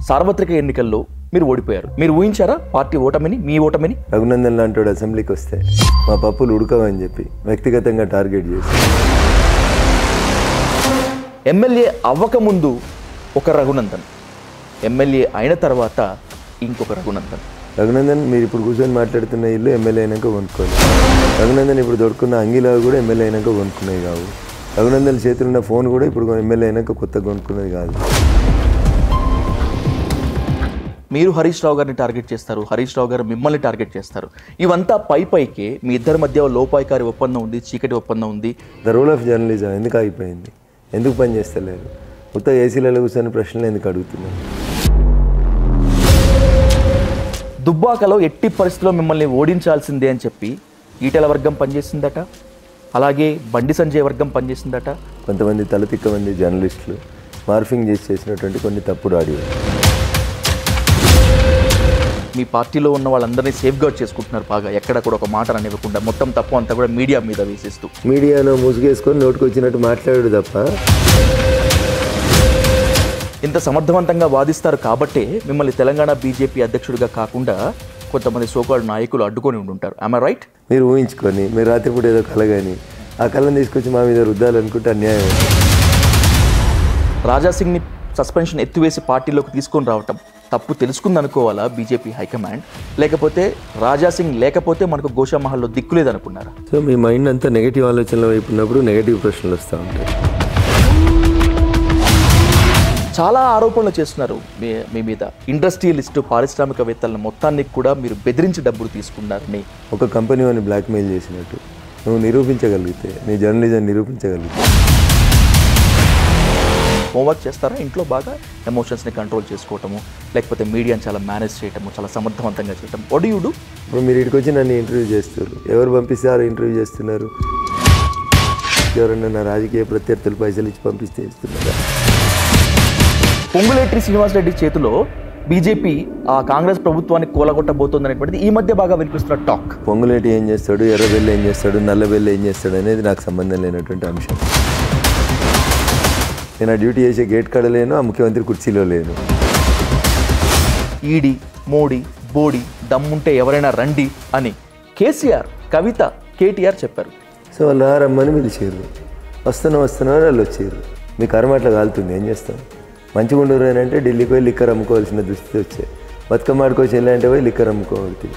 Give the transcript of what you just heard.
సార్వత్రిక ఎన్నికల్లో మీరు ఓడిపోయారు. మీరు ఊహించారా పార్టీ ఓటమిని, మీ ఓటమిని? రఘునందన్ లాంటి అసెంబ్లీకి వస్తే మా పప్పులు ఉడకవని చెప్పి వ్యక్తిగతంగా టార్గెట్ చేసి, ఎమ్మెల్యే అవ్వకముందు ఒక రఘునందన్, ఎమ్మెల్యే అయిన తర్వాత ఇంకొక రఘునందన్ మీరు ఇప్పుడు కూర్చొని మాట్లాడుతున్న ఇల్లు ఎమ్మెల్యే అయినాక కొనుక్కోలేదు. రఘునందన్ ఇప్పుడు దొరుకున్న అంగిలా కూడా ఎమ్మెల్యే అయినాక కొనుక్కునేవి కావు. రఘునందన్ చేతులు ఉన్న ఫోన్ కూడా ఇప్పుడు ఎమ్మెల్యే అయినాక కొత్తగా కొనుక్కునేది కాదు. మీరు హరీష్ రావు గారిని టార్గెట్ చేస్తారు, హరీష్ రావు గారు మిమ్మల్ని టార్గెట్ చేస్తారు. ఇవంతా పైకే మీ ఇద్దరి మధ్య లోపాయికారి ఒప్పందం ఉంది, చీకటి ఒప్పందం ఉంది. ద రోల్ ఆఫ్ జర్నలిజం ఎందుకు ఆగిపోయింది? ఎందుకు పని చేస్తలేరు? కొత్త ఏసీలలో కూర్చొని ప్రశ్నలు ఎందుకు అడుగుతున్నారు? దుబ్బాకలో ఎట్టి పరిస్థితుల్లో మిమ్మల్ని ఓడించాల్సిందే అని చెప్పి ఈటెల వర్గం పనిచేసిందట, అలాగే బండి సంజయ్ వర్గం పనిచేసిందట. కొంతమంది తలతిక్క మంది జర్నలిస్టులు మార్ఫింగ్ చేసినటువంటి కొన్ని తప్పుడు ఆడియో. మీ పార్టీలో ఉన్న వాళ్ళందరినీ సేఫ్ గార్డ్ చేసుకుంటున్నారు బాగా, ఎక్కడ కూడా ఒక మాట అనివ్వకుండా మొత్తం తప్పు అంతా కూడా మీడియా మీద వేసేస్తూ. మీడియాలో ముసుగేసుకొని నోటుకు వచ్చినట్టు మాట్లాడాడు తప్ప. ఇంత సమర్థవంతంగా వాదిస్తారు కాబట్టే మిమ్మల్ని తెలంగాణ బీజేపీ అధ్యక్షుడిగా కాకుండా కొంతమంది సోకాల్డ్ నాయకులు అడ్డుకొని ఉండుంటారు. ఆమె రైట్? మీరు ఊహించుకొని మీరు రాత్రిపూట ఏదో కలగాని ఆ కళ్ళని తీసుకొచ్చి మా మీద రుద్దాలనుకుంటే అన్యాయం. రాజాసింగ్ని సస్పెన్షన్ ఎత్తివేసి పార్టీలోకి తీసుకొని రావటం తప్పు తెలుసుకుందనుకోవాలా బీజేపీ హైకమాండ్, లేకపోతే రాజాసింగ్ లేకపోతే మనకు గోషామహల్లో దిక్కులేదనుకున్నారా? సో మీ మైండ్ అంతా నెగిటివ్ ఆలోచనల వైపు ఉన్నప్పుడు నెగిటివ్ ప్రశ్నలు వస్తూ ఉంటాయి. చాలా ఆరోపణలు చేస్తున్నారు మీ మీద. ఇండస్ట్రియలిస్టు పారిశ్రామికవేత్తలను మొత్తానికి కూడా మీరు బెదిరించి డబ్బులు తీసుకున్నారని. ఒక కంపెనీ అని బ్లాక్మెయిల్ చేసినట్టు నువ్వు నిరూపించగలిగితే, నీ జర్నలిజం నిరూపించగలిగితే. హోంవర్క్ చేస్తారా ఇంట్లో బాగా? ఎమోషన్స్ని కంట్రోల్ చేసుకోవటము, లేకపోతే మీడియాని చాలా మేనేజ్ చేయటము, చాలా సమర్థవంతంగా చేయటం. What do you do? ఇప్పుడు మీరు ఇక్కడికి వచ్చి నన్ను ఇంటర్వ్యూ చేస్తారు, ఎవరు పంపిస్తారు ఇంటర్వ్యూ చేస్తున్నారు? ఎవరన్నా నా రాజకీయ ప్రత్యర్థులు పైసలు ఇచ్చి పంపిస్తే ఇస్తున్నారా? పొంగులేటి శ్రీనివాసరెడ్డి చేతిలో బీజేపీ ఆ కాంగ్రెస్ ప్రభుత్వాన్ని కూలగొట్టబోతోంది అనేటువంటిది ఈ మధ్య బాగా వినిపిస్తున్న టాక్. పొంగులేటి ఏం చేస్తాడు, ఎర్రబెల్లి ఏం చేస్తాడు, నల్లబెల్లి ఏం చేస్తాడు అనేది నాకు సంబంధం లేనటువంటి అంశం. నేను ఆ డ్యూటీ చేసే గేట్ కాడ లేను, ఆ ముఖ్యమంత్రి కుర్చీలో లేను. ఈడీ, మోడీ, బోడీ దమ్ముంటే ఎవరైనా రండి అని కేసీఆర్, కవిత, కేటీఆర్ చెప్పారు. సో వాళ్ళు రమ్మని పిలిచారు, వస్తున్నారు వాళ్ళు వచ్చారు. మీ కర్మ అట్లా కాలుతుంది, ఏం చేస్తాం? మంచిగా ఉండరు అని అంటే ఢిల్లీకి పోయి లిక్కర్ అమ్ముకోవాల్సిన దుస్థితి వచ్చాయి. బతుకమ్మ ఆడుకోవచ్చు వెళ్ళాలంటే పోయి లిక్కర్ అమ్ముకోవాలి.